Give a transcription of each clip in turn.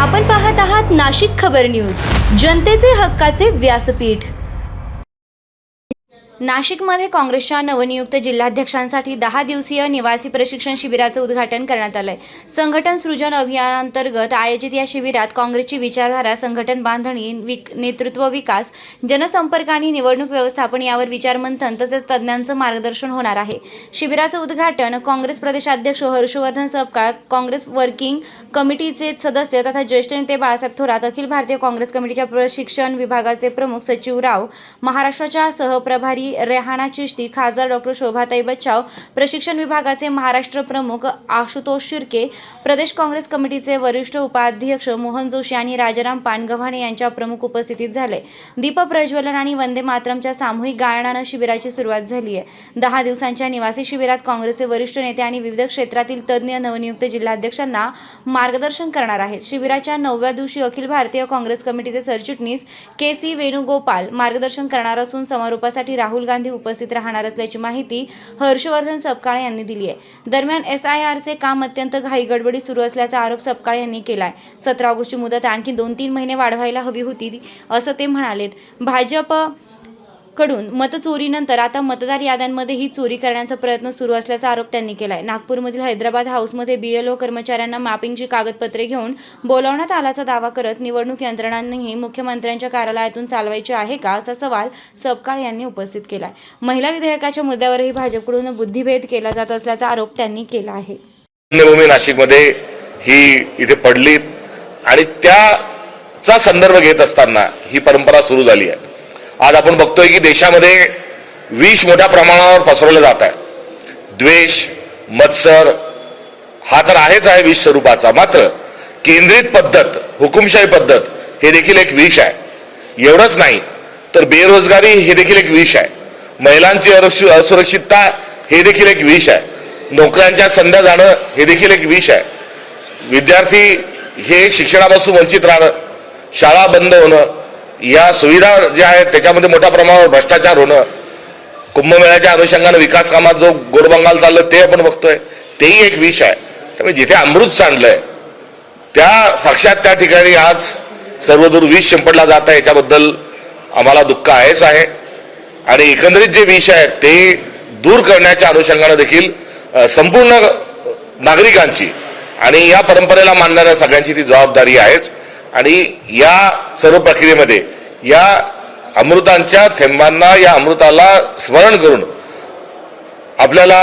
आपण पाहत आहात नाशिक खबर न्यूज, जनतेचे हक्काचे व्यासपीठ। नाशिकमध्ये काँग्रेसच्या नवनियुक्त जिल्हाध्यक्षांसाठी 10 दिवसीय निवासी प्रशिक्षण शिबिराचे उद्घाटन करण्यात आले। संघटन सृजन अभियानांतर्गत आयोजित या शिबिरात काँग्रेसची विचारधारा, संघटन बांधणी, नेतृत्व विकास, जनसंपर्क आणि निवडणूक व्यवस्थापन यावर विचारमंथन तसेच तज्ञांचं मार्गदर्शन होणार आहे। शिबिराचे उद्घाटन काँग्रेस प्रदेशाध्यक्ष हर्षवर्धन सपकाळ, काँग्रेस वर्किंग कमिटीचे सदस्य तथा ज्येष्ठ नेते बाळासाहेब थोरात, अखिल भारतीय काँग्रेस कमिटीच्या प्रशिक्षण विभागाचे प्रमुख सचिव राव, महाराष्ट्राच्या सहप्रभारी रेहाना चिश्ती, खासदार डॉ. शोभाताई बच्चाव, प्रशिक्षण विभागाचे महाराष्ट्र प्रमुख आशुतोष शिर्के, प्रदेश काँग्रेस कमिटीचे वरिष्ठ उपाध्यक्ष मोहन जोशी आणि राजाराम पानगव्हाणे यांच्या प्रमुख उपस्थितीत झाले। दीप प्रज्वलन आणि वंदे मातरमच्या सामूहिक गायनानं शिबिराची सुरुवात झाली आहे। 10 दिवसांच्या निवासी शिबिरात काँग्रेसचे वरिष्ठ नेते आणि विविध क्षेत्रातील तज्ञ नवनियुक्त जिल्हाध्यक्षांना मार्गदर्शन करणार आहेत। शिबिराच्या 9व्या दिवशी अखिल भारतीय काँग्रेस कमिटीचे सरचिटणीस के.सी. वेणुगोपाल मार्गदर्शन करणार असून समारोपासाठी राहुल गांधी उपस्थित राहणार असल्याची माहिती हर्षवर्धन सपकाळ यांनी दिली आहे। दरम्यान SIRचे काम अत्यंत घाईगडबडीत सुरू असल्याचा आरोप सपकाळ यांनी केलाय। 17 ऑगस्टची मुदत आणखी 2-3 महिने वाढवायला हवी होती असं ते म्हणालेत। भाजप कडून मतचोरीनंतर आता मतदार याद्यांमध्ये ही चोरी करण्याचा प्रयत्न सुरू असल्याचा आरोप त्यांनी केलाय। नागपूरमधील हैदराबाद हाऊसमध्ये BLO कर्मचाऱ्यांना मॅपिंगची कागदपत्रे घेऊन बोलावण्यात आल्याचा दावा करत निवडणूक यंत्रणांनीही मुख्यमंत्र्यांच्या कार्यालयातून चालवायचे आहे का असा सवाल सपकाळ यांनी उपस्थित केलाय। महिला विधेयकाच्या मुद्द्यावरही भाजपकडून बुद्धिभेद केला जात असल्याचा आरोप त्यांनी केला आहे। भूमी नाशिकमध्ये ही इथे पडली आणि त्याचा संदर्भ घेत असताना ही परंपरा सुरू झाली आहे। आज आपण बघतोय की देशामध्ये विष मोठ्या प्रमाणावर पसरवलं जात आहे। द्वेष, मत्सर हा तर आहेच आहे विष स्वरूपाचा, मात्र केंद्रित पद्धत, हुकुमशाही पद्धत हे देखील एक विष आहे। एवढंच नाही तर बेरोजगारी हे देखील एक विष आहे। महिलांची असुरक्षितता हे देखील एक विष आहे। नोकऱ्यांच्या संध्या जाणं हे देखील एक विष आहे। विद्यार्थी हे शिक्षणापासून वंचित राहणं, शाळा बंद होणं, या सुविधा ज्या आहेत त्याच्यामध्ये मोठ्या प्रमाणावर भ्रष्टाचार होणं, कुंभमेळ्याच्या अनुषंगाने विकास कामात जो गोडबंगाल चाललं ते आपण बघतोय, तेही एक विष आहे। त्यामुळे जिथे अमृत सांडलंय त्या साक्षात त्या ठिकाणी आज सर्वदूर विष शिंपडला जात आहे। याच्याबद्दल आम्हाला दुःख आहेच आहे आणि एकंदरीत जे विष आहे ते दूर करण्याच्या अनुषंगाने देखील संपूर्ण नागरिकांची आणि या परंपरेला मानणाऱ्या सगळ्यांची ती जबाबदारी आहेच। आणि या सर्व प्रक्रियेमध्ये या अमृतांच्या थेंबांना, या अमृताला स्मरण करून आपल्याला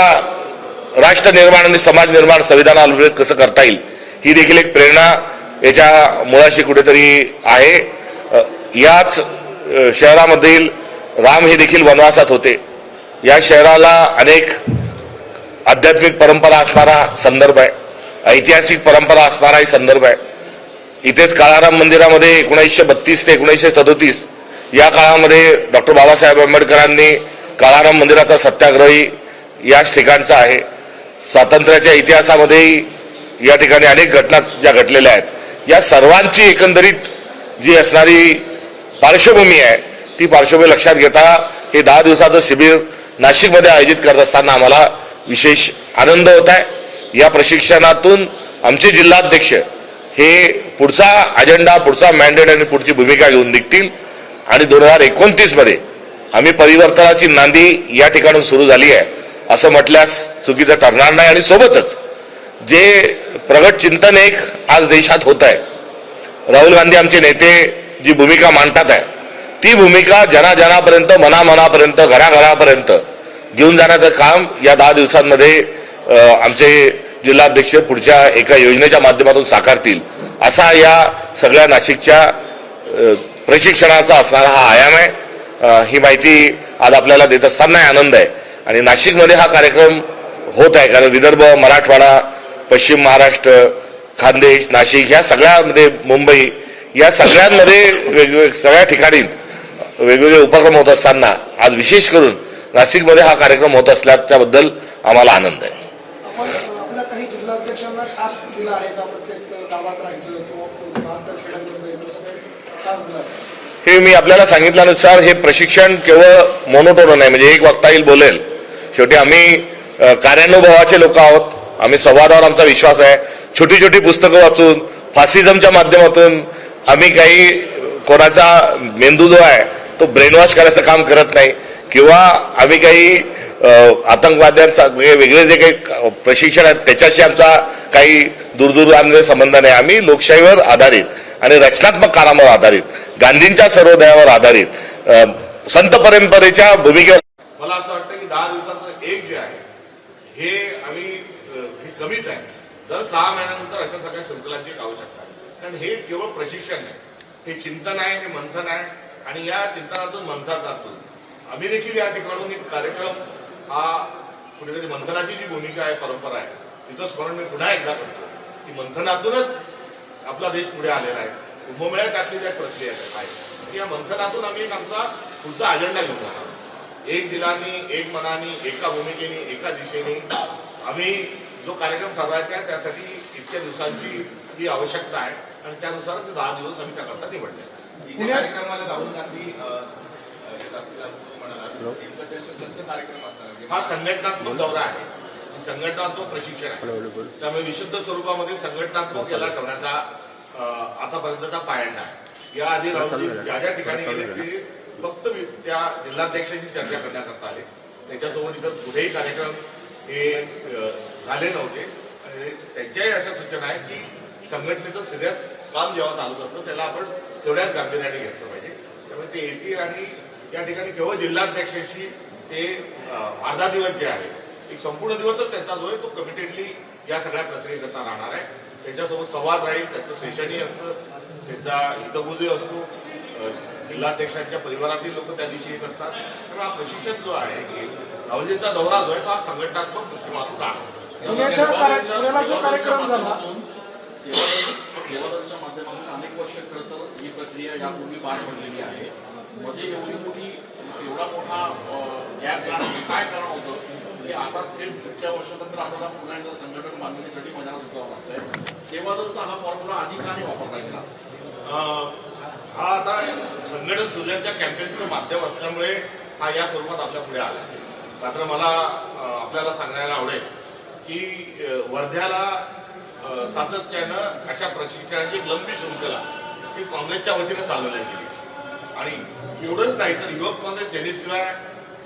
राष्ट्र निर्माण आणि समाज निर्माण, संविधानाला कसं करता येईल ही देखील एक प्रेरणा याच्या मुळाशी कुठेतरी आहे। याच शहरामधील राम हे देखील वनवासात होते। या शहराला अनेक आध्यात्मिक परंपरा असणारा संदर्भ आहे, ऐतिहासिक परंपरा असणाराही संदर्भ आहे। इथेच काळाराम मंदिरामध्ये 1932 ते 1937 या काळामध्ये डॉक्टर बाबासाहेब आंबेडकरांनी काळाराम मंदिराचा सत्याग्रही याच ठिकाणचा आहे। स्वातंत्र्याच्या इतिहासामध्ये या ठिकाणी अनेक घटना ज्या घडलेल्या आहेत, या सर्वांची एकंदरीत जी असणारी पार्श्वभूमी आहे ती पार्श्वभूमी लक्षात घेता हे 10 दिवसाचं शिबिर नाशिकमध्ये आयोजित करत असताना आम्हाला विशेष आनंद होत आहे। या प्रशिक्षणातून आमचे जिल्हाध्यक्ष हे पुढचा अजेंडा, पुढचा मॅन्डेट आणि पुढची भूमिका घेऊन निघतील आणि 2029 मध्ये आम्ही परिवर्तनाची नांदी या ठिकाणून सुरू झाली आहे असं म्हटल्यास चुकीचं ठरणार नाही। आणि सोबतच जे प्रगत चिंतन एक आज देशात होत आहे, राहुल गांधी आमचे नेते जी भूमिका मांडतात आहे ती भूमिका जनाजनापर्यंत, मनामनापर्यंत, घराघरापर्यंत घेऊन जाण्याचं काम या 10 दिवसांमध्ये आमचे जिल्हाध्यक्ष पुढच्या एका योजनेच्या माध्यमातून साकारतील असा या सगळ्या नाशिकच्या प्रशिक्षणाचा असणारा हा आयाम आहे। ही माहिती आज आपल्याला देत असताना आनंद आहे आणि नाशिकमध्ये हा कार्यक्रम होत आहे कारण विदर्भ, मराठवाडा, पश्चिम महाराष्ट्र, खानदेश, नाशिक या सगळ्यामध्ये, मुंबई या सगळ्यांमध्ये वेगवेगळ्या सगळ्या ठिकाणी वेगवेगळे उपक्रम होत असताना आज विशेष करून नाशिकमध्ये हा कार्यक्रम होत असल्याच्याबद्दल आम्हाला आनंद आहे। काही जिल्हाध्यक्षांना टास्क दिला आहे का प्रत्येक गावात राहायचं किंवा टास्क दिला? हे मी आपल्याला सांगितल्यानुसार हे प्रशिक्षण केवळ मोनोटोन नाही, म्हणजे एक वक्ता येईल बोलेल। शेवटी आम्ही कार्यानुभवाचे लोक आहोत, आम्ही संवादावर आमचा विश्वास आहे। छोटी छोटी पुस्तकं वाचून फासिझमच्या माध्यमातून आम्ही काही कोणाचा मेंदू जो आहे तो ब्रेनवॉश करायचं काम करत नाही किंवा आम्ही काही आतंकवाद्यांचा वेगळे जे काही प्रशिक्षण आहेत त्याच्याशी आमचा काही दूरदूरांमध्ये संबंध नाही. आम्ही लोकशाहीवर आधारित आणि रचनात्मक कामावर आधारित गांधींच्या सर्वोदयावर आधारित संत परंपरेच्या भूमिकेवर मला असं वाटतं की 10 दिवसाचं एक जे आहे हे आम्ही हे कमीच आहे. दर 6 महिन्यानंतर अशा सगळ्या शृंखलाची एक आवश्यकता आहे. कारण हे केवळ प्रशिक्षण नाही, हे चिंतन आहे, हे मंथन आहे आणि या चिंतनातून मंथनातून आम्ही देखील या ठिकाणून एक कार्यक्रम हा कुठेतरी मंथनाची जी भूमिका आहे, परंपरा आहे, तिचं स्मरण मी पुन्हा एकदा करतो की मंथनातूनच आपला देश पुढे आलेला आहे. कुंभमेळ्यात त्यातली जी प्रक्रिया आहे की या मंथनातून आम्ही एक आमचा पुढचा अजेंडा घेऊन जाणार. एक दिलानी, एक मनानी, एका भूमिकेने, एका दिशेने आम्ही जो कार्यक्रम ठरवायचा आहे त्यासाठी इतक्या दिवसांची ही आवश्यकता आहे आणि त्यानुसारच 10 दिवस आम्ही त्याकरता निवडले. कार्यक्रमाला राहुल गांधी हा संघटनात्मक दौरा आहे, संघटनात्मक प्रशिक्षण आहे. त्यामुळे विशुद्ध स्वरूपामध्ये संघटनात्मक याला ठेवण्याचा आतापर्यंतचा पायंडा आहे. याआधी राहुल ज्या ज्या ठिकाणी गेले ते फक्त त्या जिल्हाध्यक्षांची चर्चा करण्याकरता आले. त्याच्यासोबत इतर कुठेही कार्यक्रम हे झाले नव्हते. त्यांच्याही अशा सूचना आहेत की संघटनेचं सिरियस काम जेव्हा चालत असतं त्याला आपण तेवढ्याच गांभीर्याने घेतलं पाहिजे. त्यामुळे ते येतील आणि या ठिकाणी केवळ जिल्हाध्यक्षांशी ते अर्धा दिवस जे आहे एक संपूर्ण दिवसच त्यांचा जो आहे तो कमिटेडली या सगळ्या प्रक्रियेकरता राहणार आहे. त्याच्यासोबत संवाद राहील, त्याचं सेशनही असतं, त्याचा हितगुजही असतो. जिल्हाध्यक्षांच्या परिवारातील लोक त्या दिवशी येत असतात. त्यामुळे हा प्रशिक्षण जो आहे की राहुलजींचा दौरा जो आहे तो हा संघटनात्मक दृष्टिकोनातून राहणार. पुण्याला जो कार्यक्रम झाला सेवादलच्या माध्यमातून अनेक वर्ष खरं तर ही प्रक्रिया यापूर्वी पार पडलेली आहे. मध्ये एवढा मोठा गॅप काय कारण होतं की आता थेट पुढच्या वर्षानंतर आपल्याला पुन्हा एकदा संघटन बांधणीसाठी मैदानात उतरावं लागतंय. सेवादलचा हा फॉर्म्युला आधी का नाही वापरला गेला? हा आता संघटन सृजनच्या कॅम्पेनचं माध्यम असल्यामुळे हा या स्वरूपात आपल्या पुढे आला. मात्र मला आपल्याला सांगायला आवडेल की वर्ध्याला सातत्यानं अशा प्रशिक्षणाची एक लंबी शृंखला ही काँग्रेसच्या वतीनं चालवण्यात गेली आणि एवढंच नाही तर युवक काँग्रेस सेनेशिवाय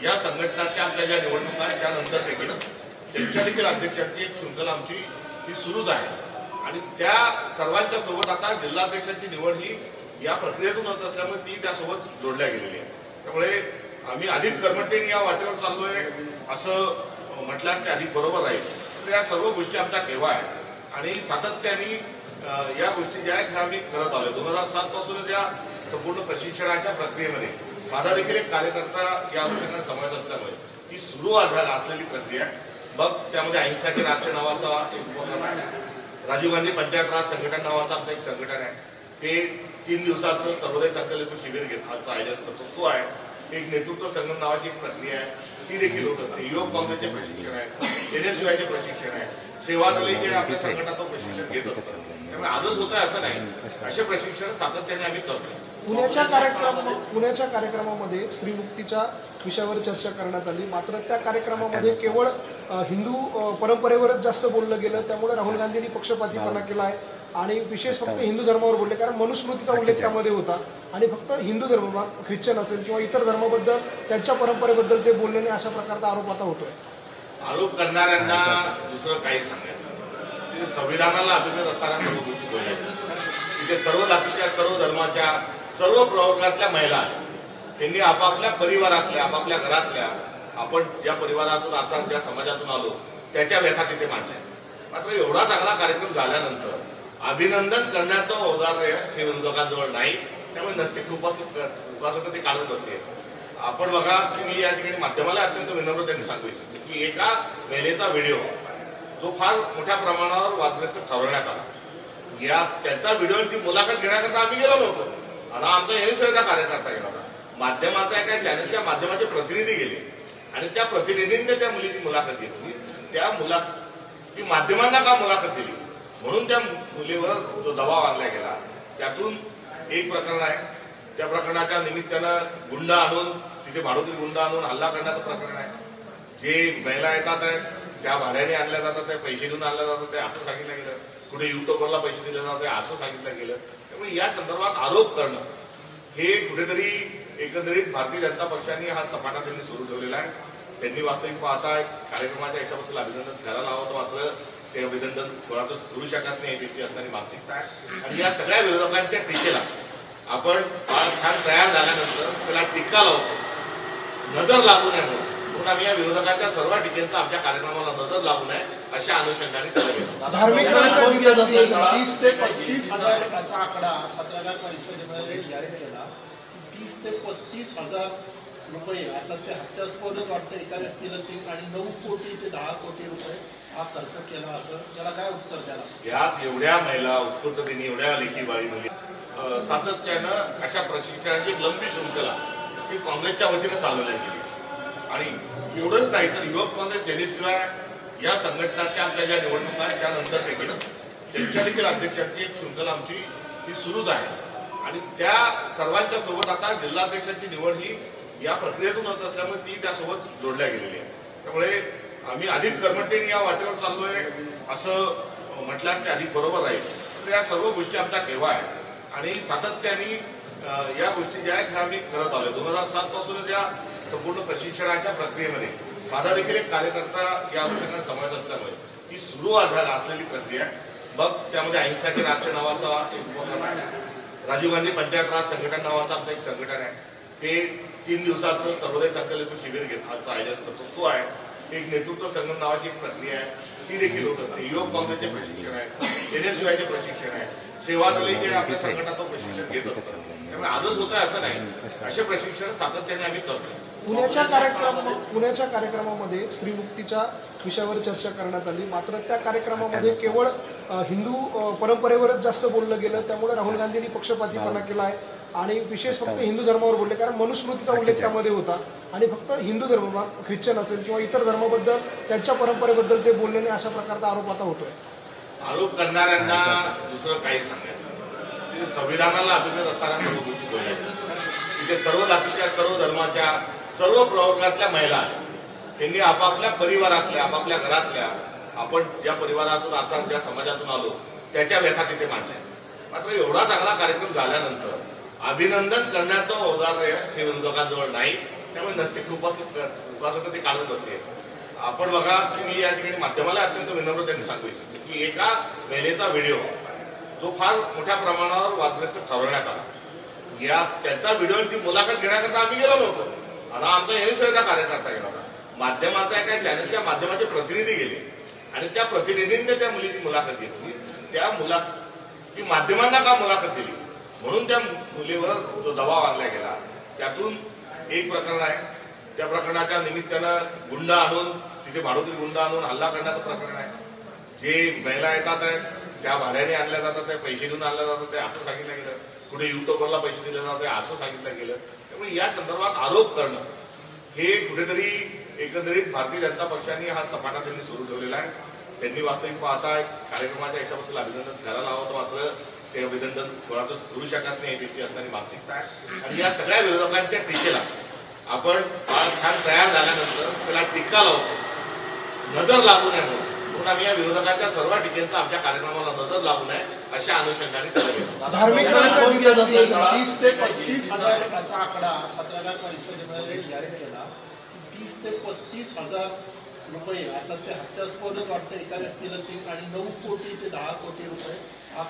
या संघटनाच्या आमच्या ज्या निवडणुका आहेत त्यानंतर देखील त्यांच्या देखील अध्यक्षांची एक शृंखला आमची ही सुरूच आहे आणि त्या सर्वांच्या सोबत आता जिल्हाध्यक्षांची निवड ही या प्रक्रियेतून होत असल्यामुळे ती त्यासोबत जोडल्या गेलेली आहे. त्यामुळे आम्ही अधिक कर्मठतेने या वाटेवर चाललोय असं म्हटल्यास ते अधिक बरोबर राहील. तर या सर्व गोष्टी आमचा ठेवा आहे आणि सातत्याने या गोष्टी ज्या आहेत ह्या आम्ही करत आलोय. 2007 पासूनच या संपूर्ण प्रशिक्षणाच्या प्रक्रियेमध्ये माझा देखील एक कार्यकर्ता या अनुषंगाने समावेश असल्यामुळे ही सुरू झाला असलेली प्रक्रिया. मग त्यामध्ये अहिंसाचे रास्ते नावाचा एक उपक्रम आहे, राजीव गांधी पंचायत राज संघटन नावाचं आमचं एक संघटन आहे, ते 3 दिवसाचं सर्वोदय संकल्प शिबिर घेण्याचं आयोजन करतो तो आहे. एक नेतृत्व संगम नावाची एक प्रक्रिया आहे ती देखील होत असते. युवक काँग्रेसचे प्रशिक्षण आहे, एनएसयूआयचे प्रशिक्षण आहे, सेवादल जे आपल्या संघटनाचं प्रशिक्षण घेत असतं. त्यामुळे आजच होत आहे असं नाही, असे प्रशिक्षण सातत्याने आम्ही करतो. पुण्याच्या कार्यक्रमामध्ये स्त्रीमुक्तीच्या विषयावर चर्चा करण्यात आली. मात्र त्या कार्यक्रमामध्ये केवळ हिंदू परंपरेवरच जास्त बोललं गेलं. त्यामुळे राहुल गांधींनी पक्षपातीपणा केला आहे आणि विशेष फक्त हिंदू धर्मावर बोलले, कारण मनुस्मृतीचा उल्लेख त्यामध्ये होता आणि फक्त हिंदू धर्म, ख्रिश्चन असेल किंवा इतर धर्माबद्दल त्यांच्या परंपरेबद्दल ते बोलले नाही, अशा प्रकारचा आरोप आता होतोय. आरोप करणाऱ्यांना दुसरं काही सांगायचं, तिथे संविधानाला अभिप्रेत असताना सर्व गोष्टी बोलायच्या. तिथे सर्व जातीच्या, सर्व धर्माच्या, सर्व प्रवर्गातल्या महिला त्यांनी आपापल्या परिवारातल्या, आपापल्या घरातल्या, आपण ज्या परिवारातून अर्थात ज्या समाजातून आलो त्याच्या व्यथा तिथे मांडल्या. मात्र एवढा चांगला कार्यक्रम झाल्यानंतर अभिनंदन करण्याचं औदार्य हे विरोधकांजवळ नाही. त्यामुळे नसते उपासक ते काढत बसले. आपण बघा की मी या ठिकाणी माध्यमाला अत्यंत विनम्रतेने सांगू इच्छितो की एका महिलेचा व्हिडिओ जो फार मोठ्या प्रमाणावर वादग्रस्त ठरवण्यात आला, या त्याचा व्हिडिओ ती मुलाखत घेण्याकरता आम्ही गेलो नव्हतो आणि आमचा एनएसयूआयचा कार्यकर्ता गेला होता. माध्यमाचा एका चॅनलच्या माध्यमाचे प्रतिनिधी गेले आणि त्या प्रतिनिधींनी त्या मुलीची मुलाखत घेतली. त्या ती माध्यमांना का मुलाखत दिली म्हणून त्या मुलीवर जो दबाव आणला गेला, त्यातून एक प्रकरण आहे. त्या प्रकरणाच्या निमित्तानं गुंड आणून तिथे भाडोत्री गुंड आणून हल्ला करण्याचं प्रकरण आहे. जे महिला येतात त्या भाड्याने आणल्या जातात, त्या पैसे देऊन आणल्या जातात, ते असं सांगितलं गेलं. कुठे युट्यूबरला पैसे दिले जाते असं सांगितलं गेलं. त्यामुळे या संदर्भात आरोप करणं हे कुठेतरी एकंदरीत भारतीय जनता पक्षाने हा सपाटा त्यांनी सुरू ठेवलेला आहे. त्यांनी वास्तविक पाहता कार्यक्रमाच्या हिशोबातील अभिनंदन करायला हवं, मात्र ते अभिनंदन कोणातच करू शकत नाही त्याची असणारी मानसिकता आहे. आणि या सगळ्या विरोधकांच्या टीकेला आपण फार छान तयार झाल्यानंतर त्याला टीका लावतो, नजर लागू नये म्हणून आम्ही या विरोधकांच्या सर्व टीकेचा आमच्या कार्यक्रमाला नजर लागू नये अशा अनुषंगाने त्याला घेतो. धार्मिक दोन दिवस जाते 30 ते 35,000 असा आकडा पत्रकार परिषदेमध्ये जाहीर केला. 30 ते 35,000 रुपये आता ते हास्यास्पदच वाटतं. एका व्यक्तीला 3 आणि 9 कोटी ते 10 कोटी रुपये हा खर्च केला, असं त्याला काय उत्तर द्याला? यात एवढ्या महिला उत्स्फूर्ततेने एवढ्या लेखी बाळी मुली सातत्यानं अशा प्रशिक्षणाची लंबी शृंखला ही काँग्रेसच्या वतीनं चालवण्यात गेली. आणि एवढंच नाही तर युवक काँग्रेस सेनेशिवाय या संघटनाच्या आमच्या ज्या निवडणुका आहेत त्यानंतर देखील त्यांच्या देखील अध्यक्षांची एक शृंखला आमची ही सुरूच आहे. आणि त्या सर्वांच्या सोबत आता जिल्हाध्यक्षांची निवड ही या प्रक्रियेतून होत असल्यामुळे ती त्यासोबत जोडल्या गेलेली आहे. त्यामुळे आम्ही अधिक कर्मठतेने या वाटेवर चाललोय असं म्हटल्यास ते अधिक बरोबर राहील. तर या सर्व गोष्टी आमचा ठेवा आहे आणि सातत्याने या गोष्टी ज्या आहेत ह्या आम्ही करत आलो. 2007 पासूनच या संपूर्ण प्रशिक्षणाच्या प्रक्रियेमध्ये माझा देखील एक कार्यकर्ता या अनुषंगाने समावेश असल्यामुळे ही सुरू झाला असलेली प्रक्रिया. मग त्यामध्ये अहिंसाचे राष्ट्र नावाचा एक उपक्रम आहे, राजीव गांधी पंचायत राज संघटन नावाचं आमचं एक संघटन आहे. ते 3 दिवसाचं सर्वोदय संकल्प शिबिर घेण्याचं आयोजन करतो, तो आहे. एक नेतृत्व संगम नावाची एक प्रक्रिया आहे, ती देखील होत असते. युवक काँग्रेसचे प्रशिक्षण आहे, एनएसयूआयचे प्रशिक्षण आहे, सेवादली जे आपल्या संघटनाचं प्रशिक्षण घेत असतं. त्यामुळे आजच होत आहे असं नाही, असे प्रशिक्षण सातत्याने आम्ही करतो. पुण्याच्या कार्यक्रमामध्ये स्त्रीमुक्तीच्या विषयावर चर्चा करण्यात आली, मात्र त्या कार्यक्रमामध्ये केवळ हिंदू परंपरेवरच जास्त बोललं गेलं. त्यामुळे राहुल गांधींनी पक्षपातीपणा केला आहे आणि विशेष फक्त हिंदू धर्मावर बोलले, कारण मनुस्मृतीचा उल्लेख त्यामध्ये होता आणि फक्त हिंदू धर्म, ख्रिश्चन असेल किंवा इतर धर्माबद्दल त्यांच्या परंपरेबद्दल ते बोलले नाही, अशा प्रकारचा आरोप आता होतोय. आरोप करणाऱ्यांना दुसरं काही सांगायचं, ते संविधानाला अभिप्रेत असताना सर्व गोष्टी बोलायच्या. तिथे सर्व जातीच्या, सर्व धर्माच्या, सर्व प्रवर्गातल्या महिला त्यांनी आपापल्या परिवारातल्या, आपापल्या घरातल्या, आपण ज्या परिवारातून अर्थात ज्या समाजातून आलो त्याच्या व्यथा तिथे मांडल्या. मात्र एवढा चांगला कार्यक्रम झाल्यानंतर अभिनंदन करण्याचं औदार्य हे विरोधकांजवळ नाही. त्यामुळे नसते उपासक ते काढत बसले. आपण बघा, मी या ठिकाणी माध्यमाला अत्यंत विनम्रतेने सांगू इच्छितो की एका महिलेचा व्हिडिओ जो फार मोठ्या प्रमाणावर वादग्रस्त ठरवण्यात आला, या त्याचा व्हिडिओ ती मुलाखत घेण्याकरता आम्ही गेलो नव्हतो. आता आमचा एनएसयूआयचा कार्यकर्ता गेला होता, माध्यमाचा एका चॅनलच्या माध्यमाचे प्रतिनिधी गेले आणि त्या प्रतिनिधींनी त्या मुलीची मुलाखत घेतली. ती माध्यमांना का मुलाखत दिली म्हणून त्या मुलीवर जो दबाव आणला गेला, त्यातून एक प्रकरण आहे. त्या प्रकरणाच्या निमित्तानं गुंड आणून तिथे भाडोत्री गुंड आणून हल्ला करण्याचं प्रकरण आहे. जे महिला येतात आहेत त्या भाड्याने आणल्या जातात, त्या पैसे देऊन आणल्या जातात, ते असं सांगितलं गेलं. कुठे युट्यूबरला पैसे दिले जाते असं सांगितलं गेलं. त्यामुळे या संदर्भात आरोप करणं हे कुठेतरी एकंदरीत भारतीय जनता पक्षाने हा सपाटा त्यांनी सुरू ठेवलेला आहे. त्यांनी वास्तविक पाहता कार्यक्रमाच्या हिशोबातील अभिनंदन करायला हवं, मात्र ते अभिनंदन कोणातच करू शकत नाही त्याची असणारी मानसिकता आहे. आणि या सगळ्या विरोधकांच्या टीकेला आपण फार छान तयार झाल्यानंतर त्याला टीका लावतो, नजर लागू नये म्हणून आम्ही या विरोधकांच्या सर्व टीकेचा आमच्या कार्यक्रमाला नजर लागू नये अशा अनुषंगाने त्याला घेतो. धार्मिक दोन दिवस जाते 30 ते 35,000 असा आकडा पत्रकार परिषदेमध्ये जाहीर केला. 30 ते 35,000 रुपये आता ते हास्यास्पदच वाटतं. एका व्यक्तीला 3 आणि 9 कोटी ते 10 कोटी रुपये